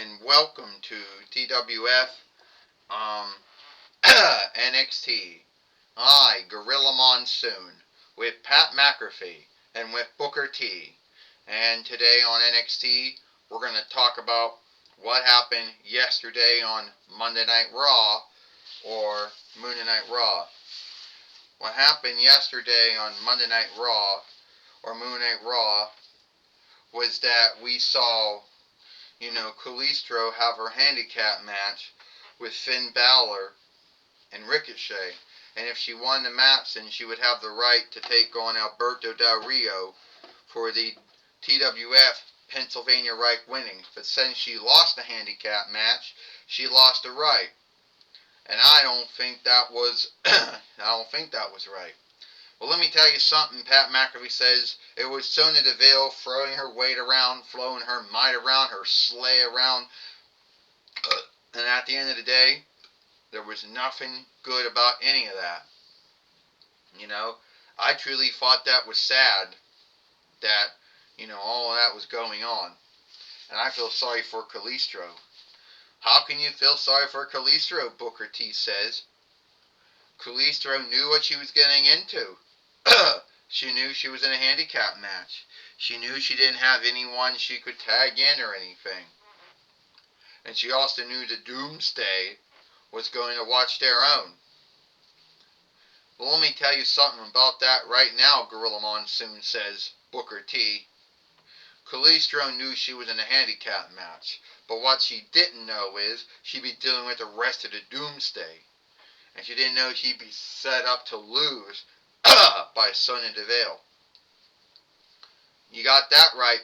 and welcome to TWF NXT. I, Gorilla Monsoon, with Pat McAfee and with Booker T. And today on NXT, we're going to talk about what happened yesterday on Monday Night Raw or Monday Night Raw. What happened yesterday on Monday Night Raw or Monday Night Raw was that we saw Kalisto have her handicap match with Finn Balor and Ricochet. And if she won the match, then she would have the right to take on Alberto Del Rio for the TWF Pennsylvania right winnings. But since she lost the handicap match, she lost the right. And I don't think that was right. Well, let me tell you something. Pat McAfee says it was Sonya Deville throwing her weight around, flowing her might around, her sleigh around. And at the end of the day, there was nothing good about any of that. I truly thought that was sad that, all of that was going on. And I feel sorry for Kalisto. How can you feel sorry for Kalisto, Booker T says. Kalisto knew what she was getting into. She knew she was in a handicap match. She knew she didn't have anyone she could tag in or anything. And she also knew the Doomsday was going to watch their own. Well, let me tell you something about that right now, Gorilla Monsoon says, Booker T. Kalisto knew she was in a handicap match, but what she didn't know is she'd be dealing with the rest of the Doomsday. And she didn't know she'd be set up to lose by Sonya Deville. You got that right,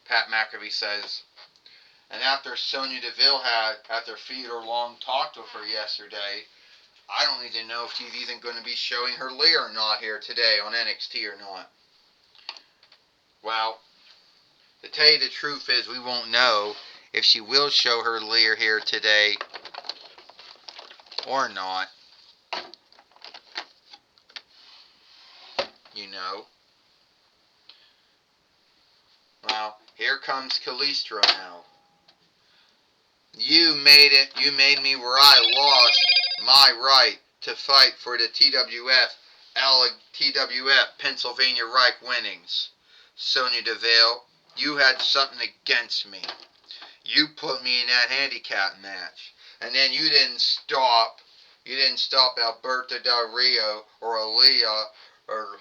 Pat McAfee says. And after Sonya Deville after Theodore-Long talked with her yesterday, I don't even know if she's even going to be showing her Lear or not here today on NXT or not. Well, to tell you the truth is we won't know if she will show her Lear here today or not. Well, here comes Kalisto now. You made me where I lost my right to fight for the TWF Pennsylvania right winnings. Sonya Deville, you had something against me. You put me in that handicap match. And then you didn't stop Alberto Del Rio or Aaliyah or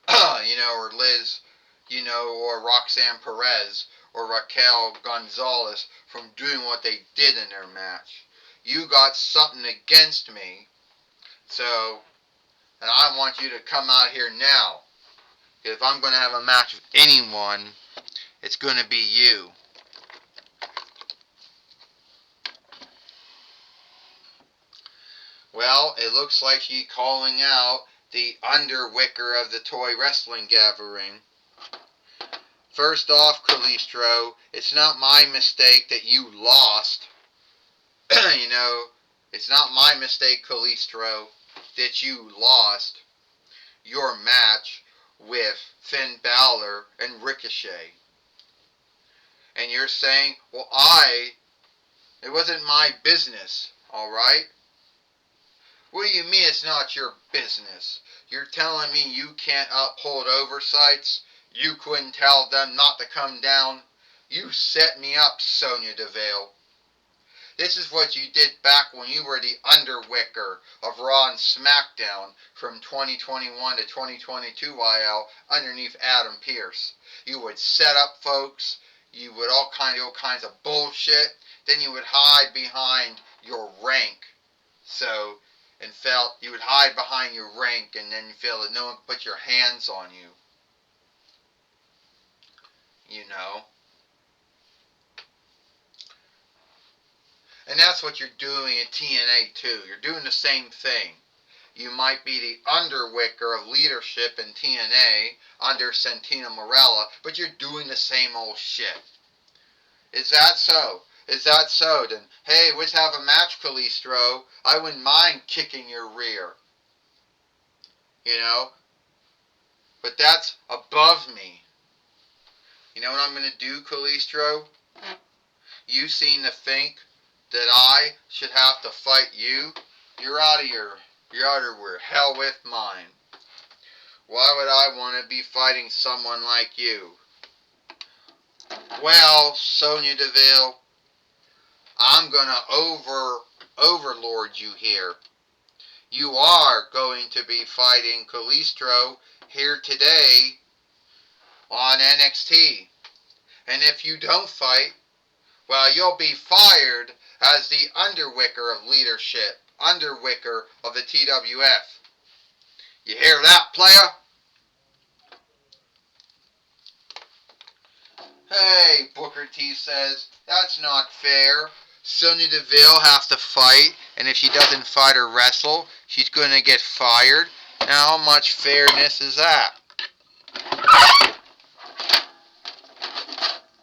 or Liz, or Roxanne Perez or Raquel Gonzalez from doing what they did in their match. You got something against me. So, and I want you to come out here now. If I'm going to have a match with anyone, it's going to be you. Well, it looks like she's calling out the Underwicker of the Toy Wrestling Gathering. First off, Kalisto, it's not my mistake that you lost. It's not my mistake, Kalisto, that you lost your match with Finn Balor and Ricochet. And you're saying, well, it wasn't my business, alright? What do you mean it's not your business? You're telling me you can't uphold oversights? You couldn't tell them not to come down? You set me up, Sonya Deville. This is what you did back when you were the Underwicker of Raw and SmackDown from 2021 to 2022 YL underneath Adam Pearce. You would set up folks, you would all kinds of bullshit, then you would hide behind your rank. You would hide behind your rank and then you feel that no one could put your hands on you. And that's what you're doing in TNA too. You're doing the same thing. You might be the Underwicker of leadership in TNA under Santino Marella, but you're doing the same old shit. Is that so? Is that so? Then, hey, let's have a match, Kalisto. I wouldn't mind kicking your rear. But that's above me. You know what I'm going to do, Kalisto? You seem to think that I should have to fight you? You're out of where hell with mine. Why would I want to be fighting someone like you? Well, Sonya Deville, I'm gonna overlord you here. You are going to be fighting Calistro here today on NXT. And if you don't fight, well, you'll be fired as the underwicker of leadership, underwicker of the TWF. You hear that, player? Hey, Booker T says, that's not fair. Sonya Deville has to fight, and if she doesn't fight or wrestle, she's going to get fired. Now, how much fairness is that?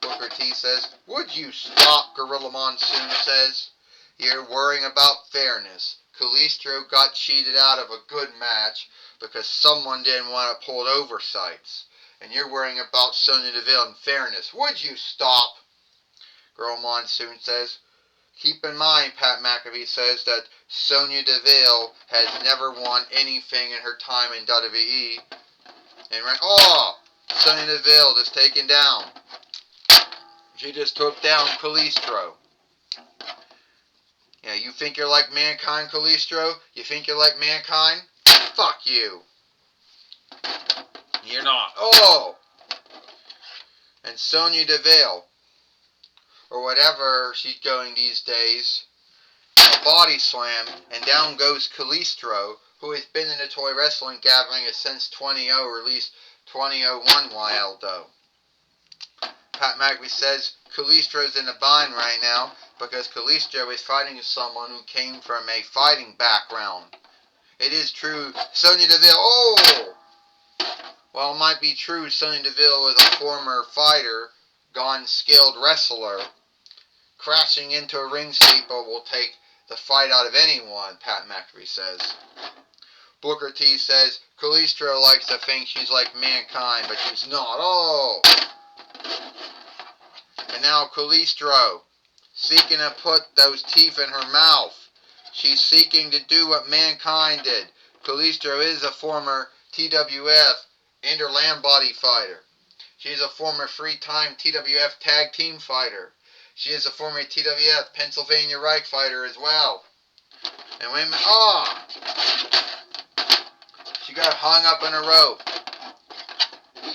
Booker T says, would you stop, Gorilla Monsoon says. You're worrying about fairness. Calistro got cheated out of a good match because someone didn't want to pull oversights. And you're worrying about Sonya Deville and fairness. Would you stop? Gorilla Monsoon says, keep in mind, Pat McAfee says, that Sonya Deville has never won anything in her time in WWE. And Sonya Deville is taken down. She just took down Calistro. Yeah, you think you're like Mankind, Calistro? You think you're like Mankind? Fuck you. You're not. And Sonya Deville, or whatever she's going these days, a body slam, and down goes Calistro, who has been in the toy wrestling gathering since 20-0, or at least 2001 Wildo. Pat McAfee says Calistro's in a bind right now because Calistro is fighting someone who came from a fighting background. It is true, Sonya Deville, well, it might be true Sonya Deville is a former fighter, gone skilled wrestler. Crashing into a ring sleeper will take the fight out of anyone, Pat McAfee says. Booker T says Calistro likes to think she's like Mankind, but she's not. And now Calistro, seeking to put those teeth in her mouth. She's seeking to do what Mankind did. Calistro is a former TWF Interland Body fighter. She is a former three-time TWF Tag Team fighter. She is a former TWF Pennsylvania Reich fighter as well. And wait a minute. She got hung up in a rope.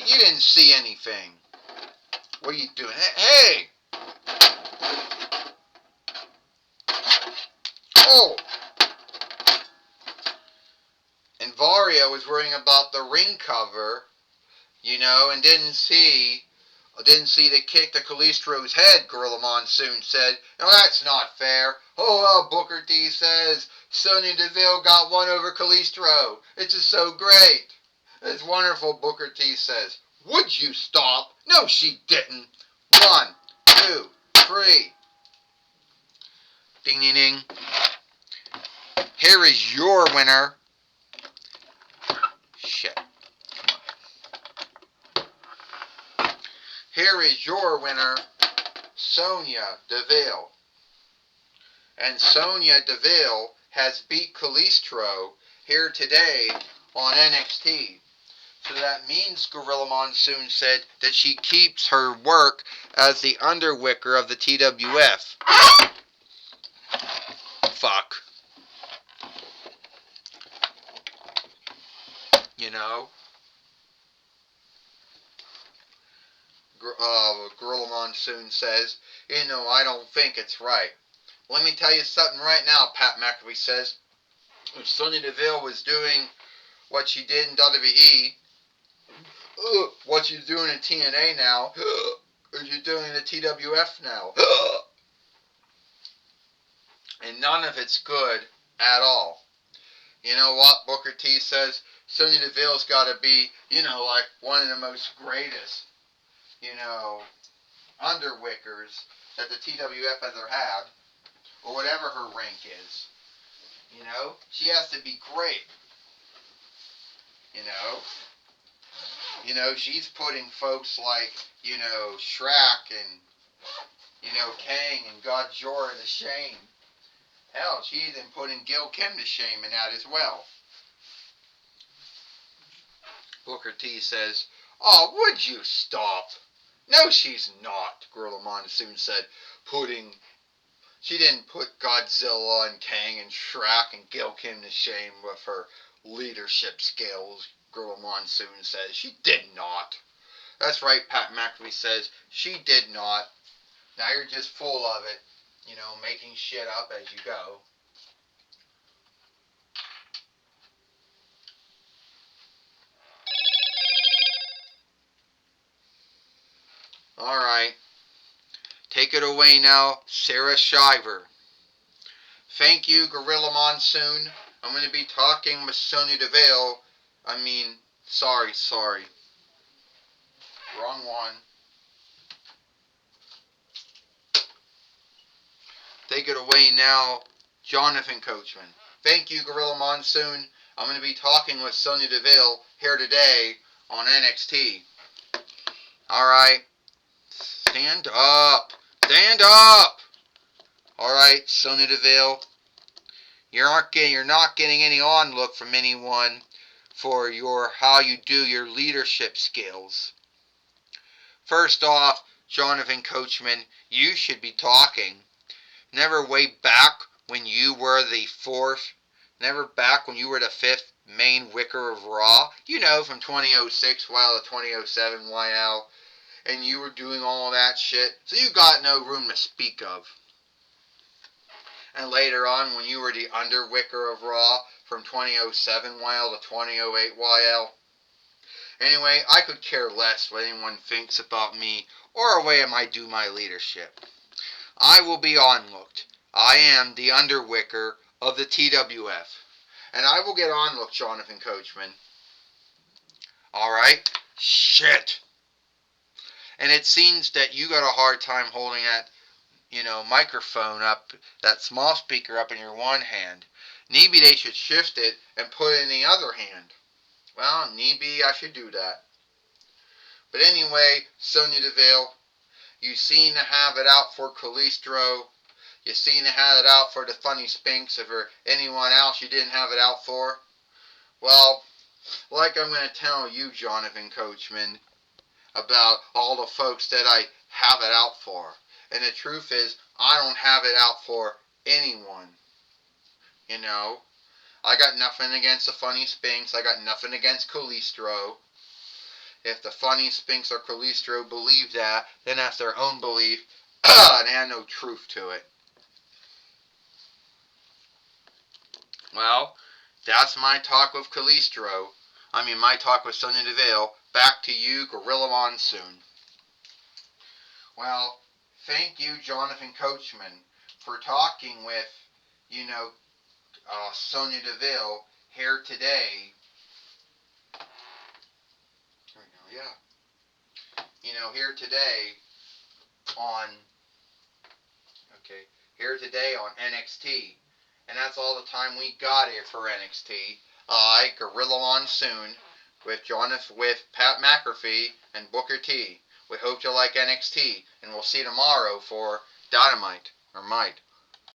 You didn't see anything. What are you doing? Hey! And Vario was worrying about the ring cover, and didn't see the kick to Calistro's head, Gorilla Monsoon said. No, that's not fair. Booker T says Sonya Deville got one over Calistro. It's just so great. It's wonderful, Booker T says. Would you stop? No, she didn't. 1, 2, 3. Ding, ding, ding. Here is your winner. Shit. Come on. Here is your winner, Sonya Deville. And Sonya Deville has beat Calistro here today on NXT. So that means, Gorilla Monsoon said, that she keeps her work as the underwicker of the TWF. Fuck. Gorilla Monsoon says, I don't think it's right. Let me tell you something right now, Pat McAfee says. If Sonya Deville was doing what she did in WWE, what she's doing in TNA now, or she's doing in the TWF now, and none of it's good at all. You know what, Booker T says? Sonya Deville's got to be, like one of the most greatest, underwickers that the TWF has ever had, or whatever her rank is. She has to be great. She's putting folks like, Shrek and Kang and got Jorah to shame. Hell, she even putting Gil Kim to shame in that as well. Booker T says, "Oh, would you stop?" "No, she's not," Gorilla Monsoon said, she didn't put Godzilla and Kang and Shrek and Gil Kim to shame with her leadership skills, Gorilla Monsoon says. She did not. That's right, Pat McAfee says, she did not. Now you're just full of it, making shit up as you go. Alright. Take it away now, Sarah Shiver. Thank you, Gorilla Monsoon. I'm going to be talking with Sonya Deville. Sorry. Wrong one. Take it away now, Jonathan Coachman. Thank you, Gorilla Monsoon. I'm going to be talking with Sonya Deville here today on NXT. Alright. Stand up. Stand up! Alright, Sonya Deville. You're not getting any on-look from anyone for how you do your leadership skills. First off, Jonathan Coachman, you should be talking. Never way back when you were the fifth main Wicker of Raw. From 2006 while to 2007 YL. And you were doing all that shit. So you got no room to speak of. And later on, when you were the under Wicker of Raw from 2007 YL to 2008 YL. Anyway, I could care less what anyone thinks about me or the way I do my leadership. I will be onlooked. I am the underwicker of the TWF. And I will get onlooked, Jonathan Coachman. Alright? Shit. And it seems that you got a hard time holding that, microphone up, that small speaker up in your one hand. Maybe they should shift it and put it in the other hand. Well, maybe I should do that. But anyway, Sonya Deville, you seem to have it out for Calistro. You seem to have it out for the Funny Spinks. If there anyone else you didn't have it out for, well, like I'm going to tell you, Jonathan Coachman, about all the folks that I have it out for. And the truth is, I don't have it out for anyone. I got nothing against the Funny Spinks. I got nothing against Calistro. If the Funny Spinks or Calistro believe that, then that's their own belief. And they have no truth to it. Well, that's my talk with Calistro. My talk with Sonya Deville. Back to you, Gorilla Monsoon. Well, thank you, Jonathan Coachman, for talking with, Sonya Deville here today. Here today on NXT. And that's all the time we got here for NXT. I, Gorilla Monsoon, with Pat McAfee and Booker T. We hope you like NXT, and we'll see you tomorrow for Dynamite, or Might.